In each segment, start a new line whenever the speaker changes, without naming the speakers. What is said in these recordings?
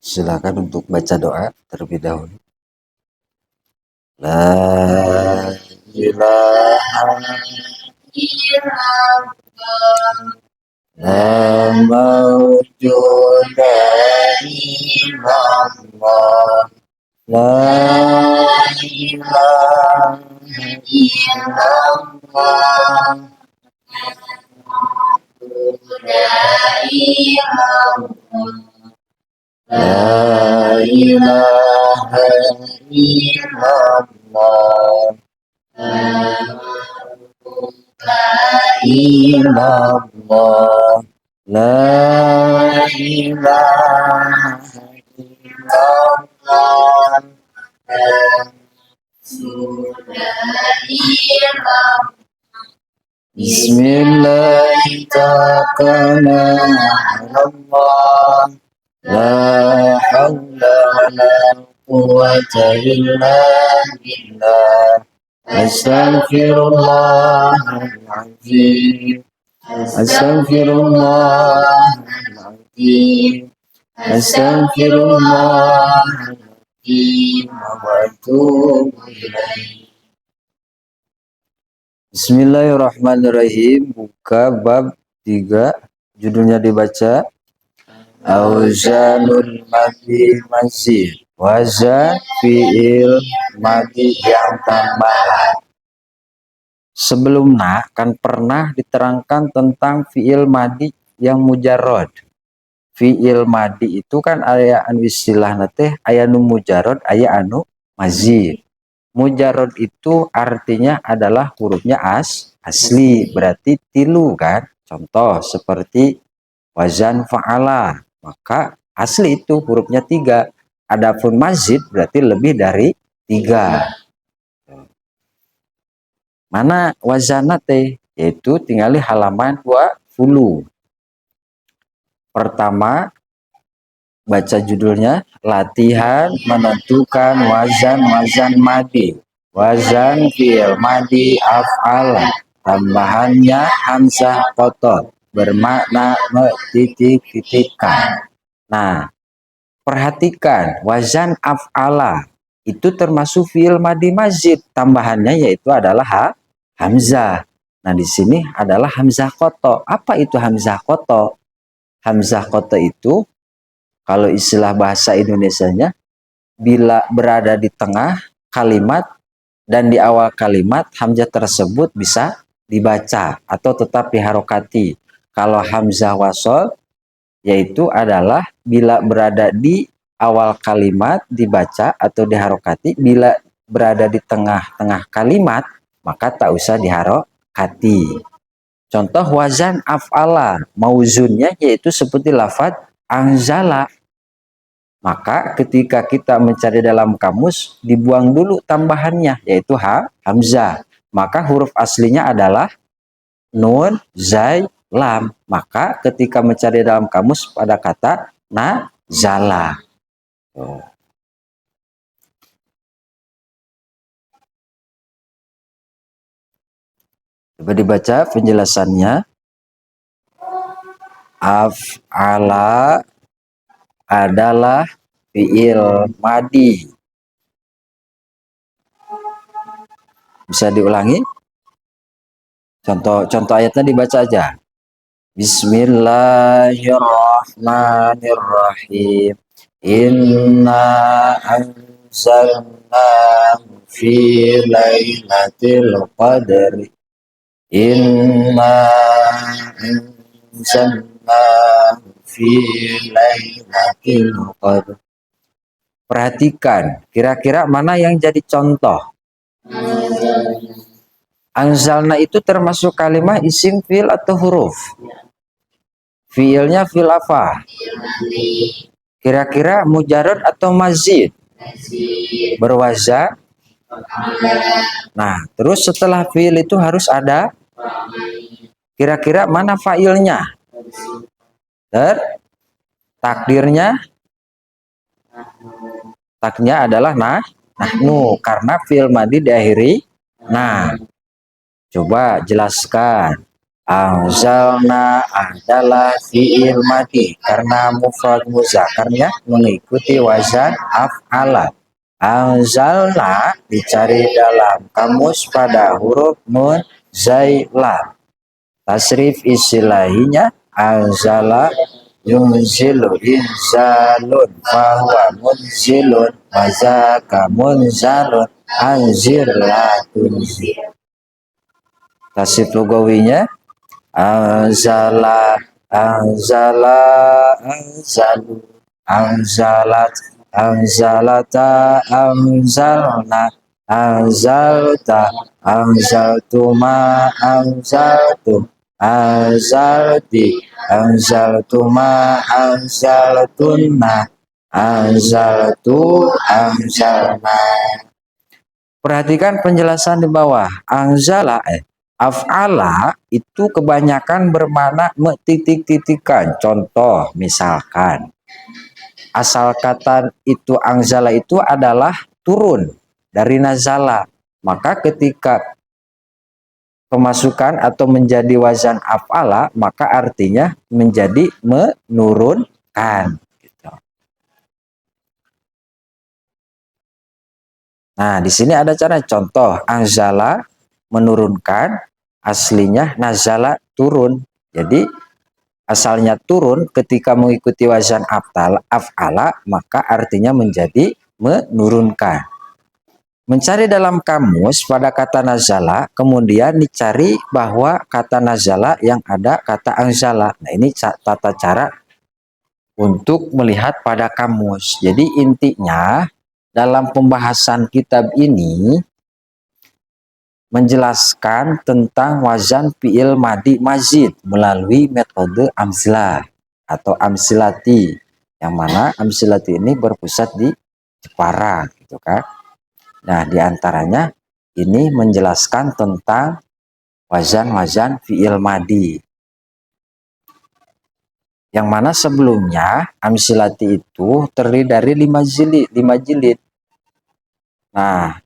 Silakan untuk baca doa terlebih dahulu. La ilaha illallah, la mawjuda illallah, la ilaha illallah, la ilaha illallah, illallah, la ilaha illallah, bismillahirrahmanirrahim, la hawla wa la quwwata illa billah, astaghfirullahaladzim, astaghfirullahaladzim, astaghfirullahaladzim, wa atubu ilaih. Bismillahirrahmanirrahim. Buka bab 3, judulnya dibaca Auzanul Madi Mazid, wazan fi'il madi yang tambahan. Sebelumnya kan pernah diterangkan tentang fi'il madi yang mujarrad. Fi'il madi itu kan aya anu istilahna teh aya nu mujarrad, aya anu mazid. Mujarrad itu artinya adalah hurufnya asli, berarti tilu kan. Contoh seperti wazan fa'ala, maka asli itu hurufnya 3. Adapun mazid berarti lebih dari 3. Mana wazana teh? Yaitu tinggali halaman 20. Pertama, baca judulnya, latihan menentukan wazan madi. Wazan fi'il madi af'ala, tambahannya hamzah kotor, bermakna titik-titikkan. Nah, perhatikan wazan af'ala itu termasuk fi'il madi mazid, tambahannya yaitu adalah hamzah. Nah, di sini adalah hamzah kotor. Apa itu hamzah kotor? Hamzah kotor itu kalau istilah bahasa Indonesianya, bila berada di tengah kalimat dan di awal kalimat, hamzah tersebut bisa dibaca atau tetap diharokati. Kalau hamzah wasol, yaitu adalah bila berada di awal kalimat dibaca atau diharokati, bila berada di tengah-tengah kalimat, maka tak usah diharokati. Contoh wazan af'ala, mauzunnya yaitu seperti lafaz anzala. Maka ketika kita mencari dalam kamus, dibuang dulu tambahannya, yaitu hamzah. Maka huruf aslinya adalah nun, zai, lam. Maka ketika mencari dalam kamus pada kata nazala. Coba dibaca penjelasannya. Af'ala adalah fi'il madi. Bisa diulangi? Contoh ayatnya dibaca aja. Bismillahirrahmanirrahim. Inna anzalnahu fi lailatul qadri. Inna anzalnahu fi lailatul qadri. Perhatikan, kira-kira mana yang jadi contoh? Anzalna itu termasuk kalimat isim fi'il atau huruf? Fi'ilnya fi'il apa? Kira-kira mujarrad atau mazid? Berwazan. Nah, terus setelah fi'il itu harus ada. Kira-kira mana fa'ilnya? Takdirnya? Taknya adalah nahnu, karena fi'il madi diakhiri nah. Coba jelaskan. Anzalna adalah fi'il madi karena mufrad mudzakarnya mengikuti wazan af'ala. Anzalna dicari dalam kamus pada huruf nun zai lam. Tasrif istilahinya anzala yunzilu inzalun fahuwa munzilun wazaka munzalun anzir la tunzir. Tasrif lugawinya anzala anzala anzalu anzalat anzalata anzalna anzalta anzaltuma anzaltum anzalti anzaltuma anzaltunna anzaltu anzalna. Perhatikan penjelasan di bawah. Anzala af'ala itu kebanyakan bermakna titik-titikan. Contoh misalkan asal kata itu anzala itu adalah turun dari nazala. Maka ketika pemasukan atau menjadi wazan af'ala maka artinya menjadi menurunkan. Nah, di sini ada cara contoh anzala menurunkan, aslinya nazala turun. Jadi asalnya turun ketika mengikuti wazan af'ala maka artinya menjadi menurunkan. Mencari dalam kamus pada kata nazala, kemudian dicari bahwa kata nazala yang ada kata anzala. Nah, ini tata cara untuk melihat pada kamus. Jadi intinya dalam pembahasan kitab ini menjelaskan tentang wazan fi'il madi mazid melalui metode amsilah atau amsilati, yang mana amsilati ini berpusat di Jepara gitu kan. Nah, diantaranya ini menjelaskan tentang wazan-wazan fi'il madi, yang mana sebelumnya amsilati itu terdiri dari 5 jilid. Nah,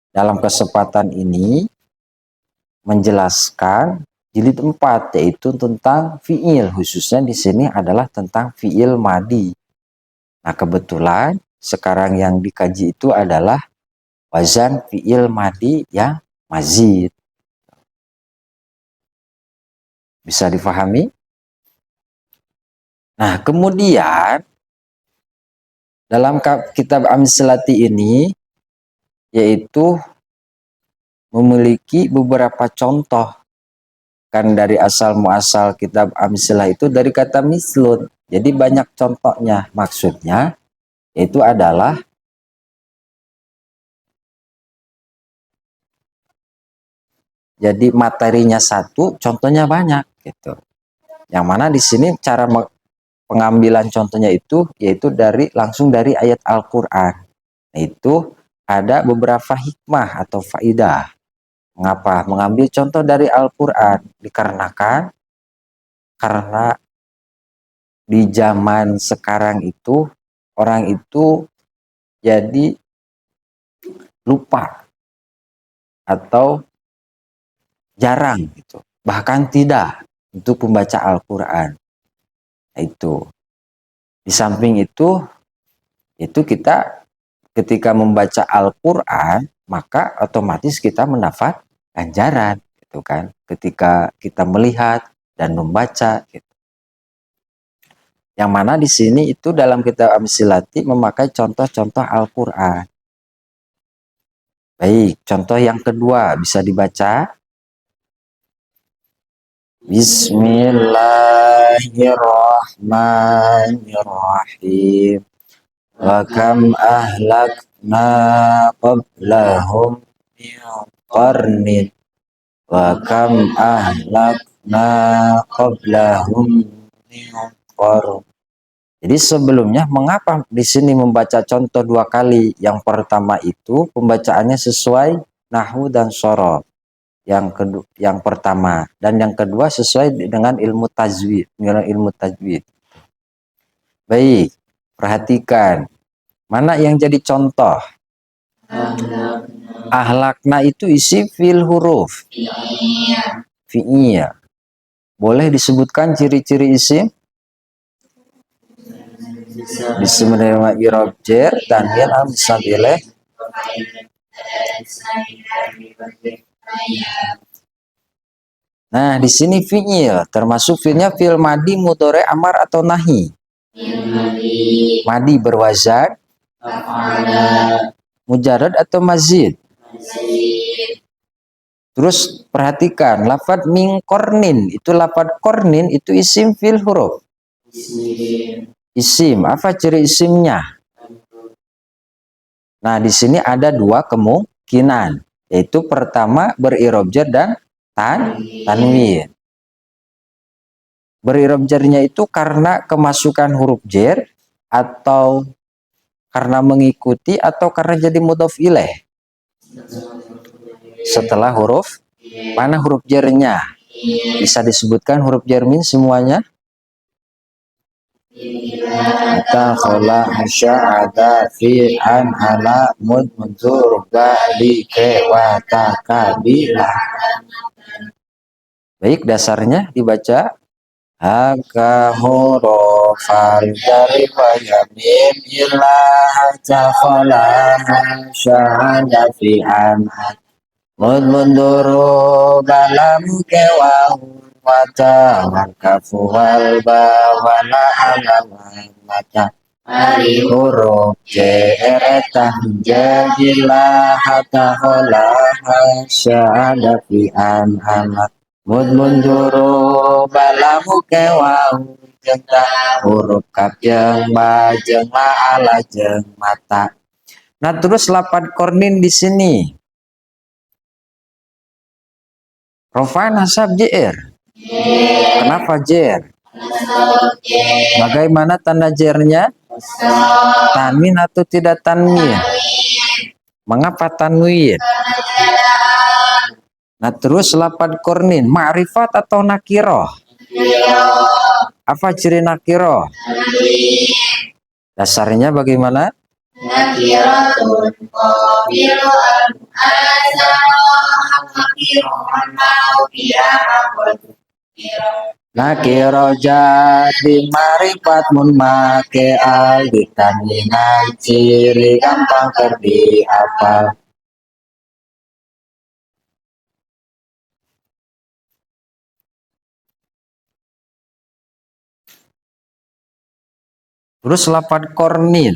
dalam kesempatan ini menjelaskan jilid 4 yaitu tentang fi'il, khususnya di sini adalah tentang fi'il madi. Nah, kebetulan sekarang yang dikaji itu adalah wazan fi'il madi yang mazid. Bisa difahami? Nah, kemudian dalam kitab Amsilati ini yaitu memiliki beberapa contoh. Kan dari asal muasal kitab Amsilah itu dari kata mislun. Jadi banyak contohnya. Maksudnya itu adalah jadi materinya satu, contohnya banyak gitu. Yang mana di sini cara pengambilan contohnya itu yaitu langsung dari ayat Al-Qur'an. Nah, itu ada beberapa hikmah atau faidah. Mengapa mengambil contoh dari Al-Qur'an? Dikarenakan karena di zaman sekarang itu orang itu jadi lupa atau jarang gitu, bahkan tidak untuk membaca Al-Qur'an. Itu di samping itu kita ketika membaca Al-Qur'an maka otomatis kita mendapat ganjaran gitu kan ketika kita melihat dan membaca gitu. Yang mana di sini itu dalam kitab Amsilati memakai contoh-contoh Al-Qur'an. Baik, contoh yang kedua bisa dibaca. Bismillahirrahmanirrahim. Wa kam ahlakna qablahum min qarnin. Wa kam ahlakna qablahum min qarnin. Jadi sebelumnya mengapa di sini membaca contoh 2 kali? Yang pertama itu pembacaannya sesuai nahwu dan shorof. Yang pertama dan yang kedua sesuai dengan ilmu tajwid, Baik, perhatikan mana yang jadi contoh. Ahlakna itu isi fil huruf fi'il. Boleh disebutkan ciri-ciri isim? Bisa menerima i'rab jar, tanwin, bisa pilih. Nah, di sini fi'il, termasuk fi'ilnya fi'il madi, mudhari, amar atau nahi. Madi berwazan mujarrad atau mazid. Terus perhatikan lafadz min kornin, itu lafadz kornin itu isim fil huruf. Isim, apa ciri isimnya? Nah, di sini ada dua kemungkinan, yaitu pertama berirob jar dan tanwin. Berirob jarnya itu karena kemasukan huruf jar, atau karena mengikuti, atau karena jadi mudhof ilaih. Setelah huruf, mana huruf jarnya? Bisa disebutkan huruf jar min semuanya? Takhola ada fi an ala mud munzur bali ke watakabila. Baik, dasarnya dibaca haka hurufal jari wa yamin ilah takhola ada fi an mud munduru balam ke wata wakafu wal bawala ala mata huruf jeretah jajilah hatta hola syada fi an anak mud munduru balamu kewau jengta huruf kap jeng ba jeng la ala jeng mata. Nah, terus lapan kornin di sini rofa nasab jr. Kenapa jr? Bagaimana tanda jernya? Tanwin atau tidak tanwin? Mengapa tanwin? Nah, terus lapan kornin ma'rifat atau nakiroh? Apa ciri nakiroh? Dasarnya bagaimana? Nakiratun qabilun nakiro jadi marifat mun make al ditanwinan ciri gampang terdi apa. Terus lapan kornin.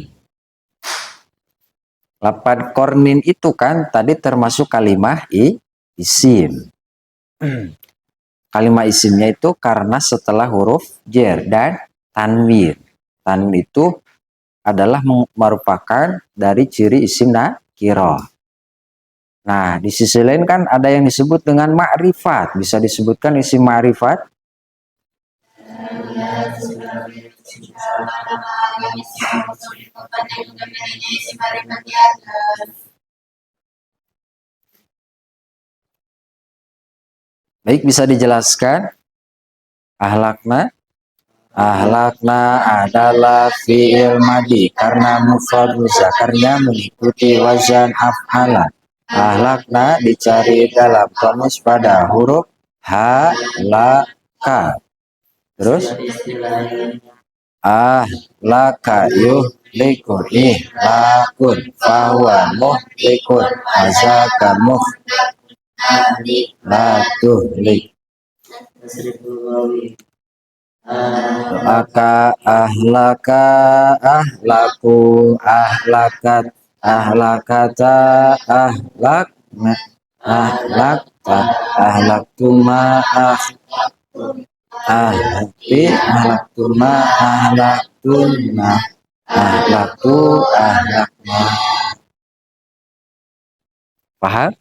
Lapan kornin itu kan tadi termasuk kalimah isim. Kalimah isimnya itu karena setelah huruf jar dan tanwin. Tanwin itu adalah merupakan dari ciri isim nakirah. Nah, di sisi lain kan ada yang disebut dengan ma'rifat. Bisa disebutkan isim ma'rifat? Baik, bisa dijelaskan? Ahlakna? Ahlakna adalah fi'il madi karena mufrad muzakarnya mengikuti wazan af'ala. Ahlakna dicari dalam kamus pada huruf ha, la, ka. Terus ahlaka yuhlikun ihlakun fahuwa muhlikun azaka latuhlik. Aka ahlaka ahlaku ahlakat ahlakata ahlakna ahlakta ahlaktuma ahlakti ahlaktuma ahlaktuna ahlaktu ahlakna. Paham?